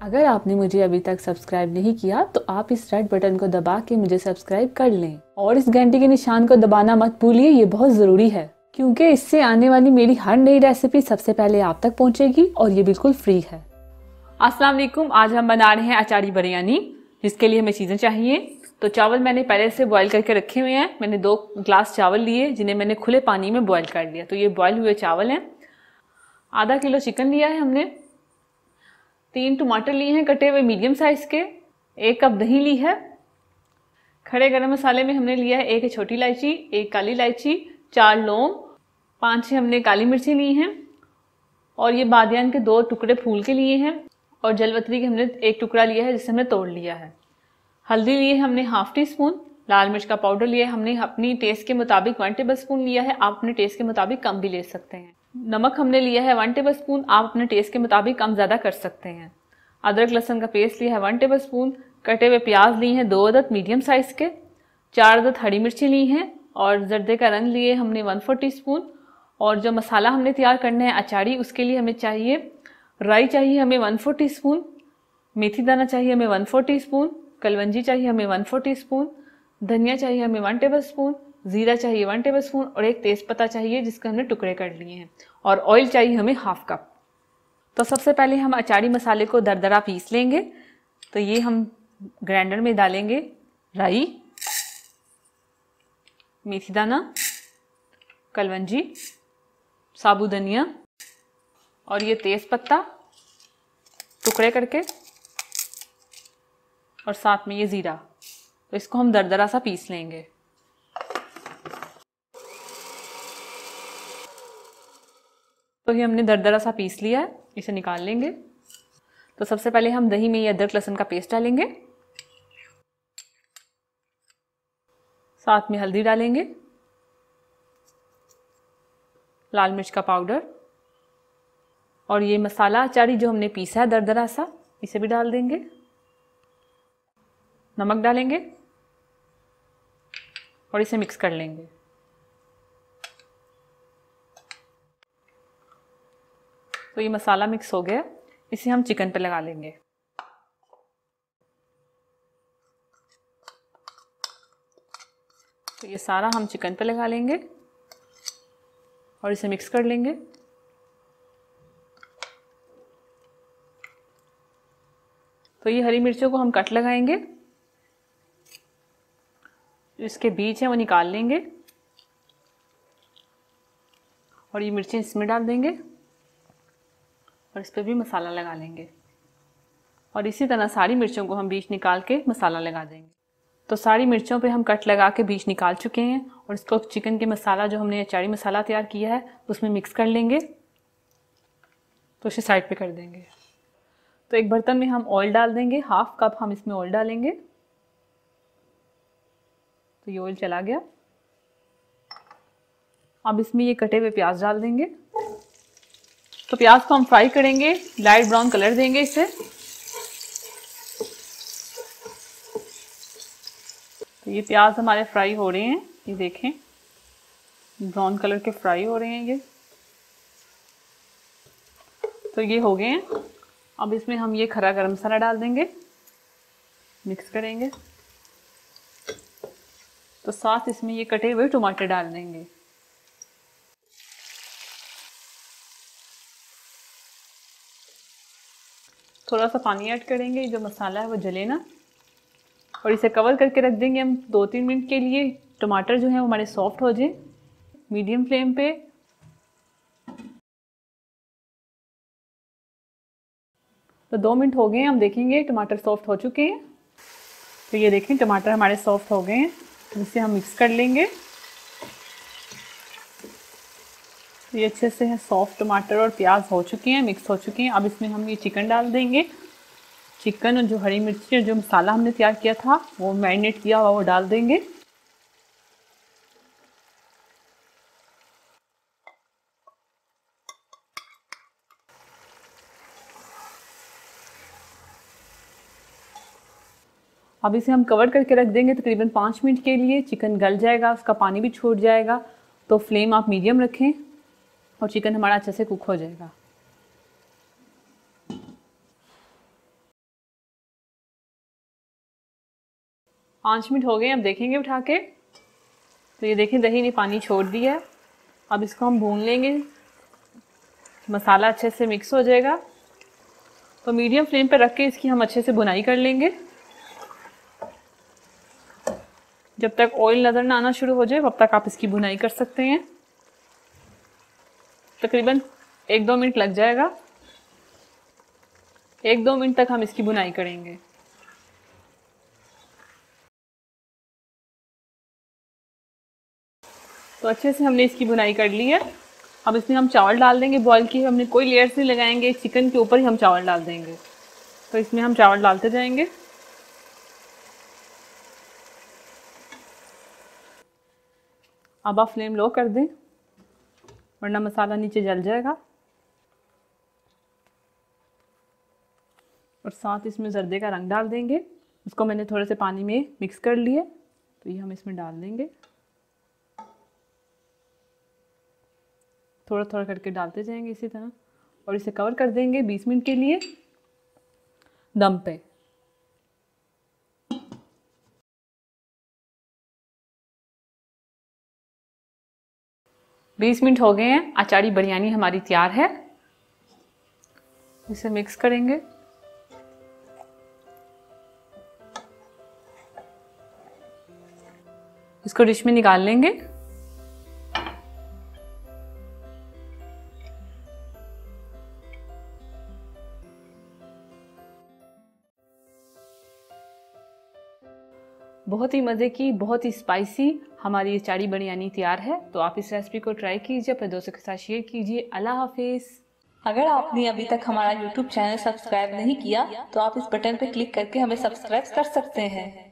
अगर आपने मुझे अभी तक सब्सक्राइब नहीं किया तो आप इस रेड बटन को दबा के मुझे सब्सक्राइब कर लें और इस घंटी के निशान को दबाना मत भूलिए, ये बहुत ज़रूरी है क्योंकि इससे आने वाली मेरी हर नई रेसिपी सबसे पहले आप तक पहुंचेगी और ये बिल्कुल फ्री है। अस्सलाम वालेकुम। आज हम बना रहे हैं अचारी बिरयानी, जिसके लिए हमें चीज़ें चाहिए। तो चावल मैंने पहले से बॉईल करके रखे हुए हैं। मैंने 2 ग्लास चावल लिए जिन्हें मैंने खुले पानी में बॉईल कर लिया। तो ये बॉईल हुए चावल हैं। आधा किलो चिकन लिया है हमने। 3 टमाटर लिए हैं कटे हुए मीडियम साइज़ के। 1 कप दही ली है। खड़े गरम मसाले में हमने लिया है 1 छोटी इलायची, 1 काली इलायची, 4 लौंग, 5-6 हमने काली मिर्ची ली हैं और ये बादियान के 2 टुकड़े फूल के लिए हैं और जलवतरी के हमने 1 टुकड़ा लिया है जिसे हमने तोड़ लिया है। हल्दी लिए हमने हाफ टी स्पून। लाल मिर्च का पाउडर लिया है हमने अपनी टेस्ट के मुताबिक 1 टेबल स्पून लिया है। आप अपने टेस्ट के मुताबिक कम भी ले सकते हैं। नमक हमने लिया है 1 टेबल स्पून। आप अपने टेस्ट के मुताबिक कम ज़्यादा कर सकते हैं। अदरक लहसुन का पेस्ट लिया है 1 टेबल स्पून। कटे हुए प्याज लिए हैं 2 अदद मीडियम साइज़ के। 4 अदद हरी मिर्ची ली हैं और जर्दे का रंग लिए हमने 1/4 टीस्पून। और जो मसाला हमने तैयार करना है अचारी, उसके लिए हमें चाहिए राई चाहिए हमें 1/4 टीस्पून, मेथी दाना चाहिए हमें 1/4 टीस्पून, कलवंजी चाहिए हमें 1/4 टीस्पून, धनिया चाहिए हमें 1 टेबल स्पून, जीरा चाहिए 1 टेबल स्पून और 1 तेज़पत्ता चाहिए जिसके हमने टुकड़े कर लिए हैं और ऑयल चाहिए हमें हाफ कप। तो सबसे पहले हम अचारी मसाले को दरदरा पीस लेंगे। तो ये हम ग्राइंडर में डालेंगे राई, मेथी दाना, कलवंजी, साबुत धनिया और ये तेज़पत्ता टुकड़े करके और साथ में ये ज़ीरा। तो इसको हम दरदरा सा पीस लेंगे। तो ये हमने दरदरा सा पीस लिया है, इसे निकाल लेंगे। तो सबसे पहले हम दही में ये अदरक लहसुन का पेस्ट डालेंगे, साथ में हल्दी डालेंगे, लाल मिर्च का पाउडर और ये मसाला अचारी जो हमने पीसा है दरदरा सा, इसे भी डाल देंगे। नमक डालेंगे और इसे मिक्स कर लेंगे। तो ये मसाला मिक्स हो गया, इसे हम चिकन पे लगा लेंगे। तो ये सारा हम चिकन पे लगा लेंगे और इसे मिक्स कर लेंगे। तो ये हरी मिर्चों को हम कट लगाएंगे, इसके बीज हैं वो निकाल लेंगे और ये मिर्चें इसमें डाल देंगे और इस पर भी मसाला लगा लेंगे और इसी तरह सारी मिर्चों को हम बीज निकाल के मसाला लगा देंगे। तो सारी मिर्चों पे हम कट लगा के बीज निकाल चुके हैं और इसको चिकन के मसाला जो हमने अचारी मसाला तैयार किया है उसमें मिक्स कर लेंगे। तो इसे साइड पे कर देंगे। तो एक बर्तन में हम ऑयल डाल देंगे, हाफ कप हम इसमें ऑयल डालेंगे। तो ये ऑयल चला गया। अब इसमें ये कटे हुए प्याज डाल देंगे। तो प्याज को हम फ्राई करेंगे, लाइट ब्राउन कलर देंगे इसे। तो ये प्याज हमारे फ्राई हो रहे हैं, ये देखें ब्राउन कलर के फ्राई हो रहे हैं ये। तो ये हो गए हैं। अब इसमें हम ये खरा गरम मसाला डाल देंगे, मिक्स करेंगे। तो साथ इसमें ये कटे हुए टमाटर डाल देंगे। थोड़ा सा पानी ऐड करेंगे, जो मसाला है वो जले ना, और इसे कवर करके रख देंगे हम 2-3 मिनट के लिए। टमाटर जो है वो हमारे सॉफ्ट हो जाए, मीडियम फ्लेम पे। तो 2 मिनट हो गए हैं, हम देखेंगे टमाटर सॉफ्ट हो चुके हैं। तो ये देखें टमाटर हमारे सॉफ्ट हो गए हैं। तो इसे हम मिक्स कर लेंगे। तो ये अच्छे से है सॉफ्ट टमाटर और प्याज हो चुके हैं, मिक्स हो चुके हैं। अब इसमें हम ये चिकन डाल देंगे। चिकन और जो हरी मिर्ची और जो मसाला हमने तैयार किया था वो मैरिनेट किया हुआ वो डाल देंगे। अब इसे हम कवर करके रख देंगे तकरीबन 5 मिनट के लिए। चिकन गल जाएगा, उसका पानी भी छूट जाएगा। तो फ्लेम आप मीडियम रखें और चिकन हमारा अच्छे से कुक हो जाएगा। 5 मिनट हो गए, अब देखेंगे उठा के। तो ये देखें दही ने पानी छोड़ दिया है। अब इसको हम भून लेंगे, मसाला अच्छे से मिक्स हो जाएगा। तो मीडियम फ्लेम पर रख के इसकी हम अच्छे से भुनाई कर लेंगे जब तक ऑयल नज़र ना आना शुरू हो जाए, तब तक आप इसकी भुनाई कर सकते हैं। तकरीबन 1-2 मिनट लग जाएगा। 1-2 मिनट तक हम इसकी भुनाई करेंगे। तो अच्छे से हमने इसकी भुनाई कर ली है। अब इसमें हम चावल डाल देंगे बॉईल किए। हमने कोई लेयर्स नहीं लगाएंगे, चिकन के ऊपर ही हम चावल डाल देंगे। तो इसमें हम चावल डालते जाएंगे। अब आप फ्लेम लो कर दें, वरना मसाला नीचे जल जाएगा। और साथ इसमें जर्दे का रंग डाल देंगे। इसको मैंने थोड़े से पानी में मिक्स कर लिए, तो ये हम इसमें डाल देंगे। थोड़ा थोड़ा करके डालते जाएंगे इसी तरह, और इसे कवर कर देंगे 20 मिनट के लिए दम पे। 20 मिनट हो गए हैं। अचारी बिरयानी हमारी तैयार है। इसे मिक्स करेंगे। इसको डिश में निकाल लेंगे। बहुत ही मज़े की, बहुत ही स्पाइसी हमारी ये अचारी बिरयानी तैयार है। तो आप इस रेसिपी को ट्राई कीजिए, अपने दोस्तों के साथ शेयर कीजिए। अल्लाह हाफिज़। अगर आपने अभी तक हमारा YouTube चैनल सब्सक्राइब नहीं किया तो आप इस बटन पर क्लिक करके हमें सब्सक्राइब कर सकते हैं।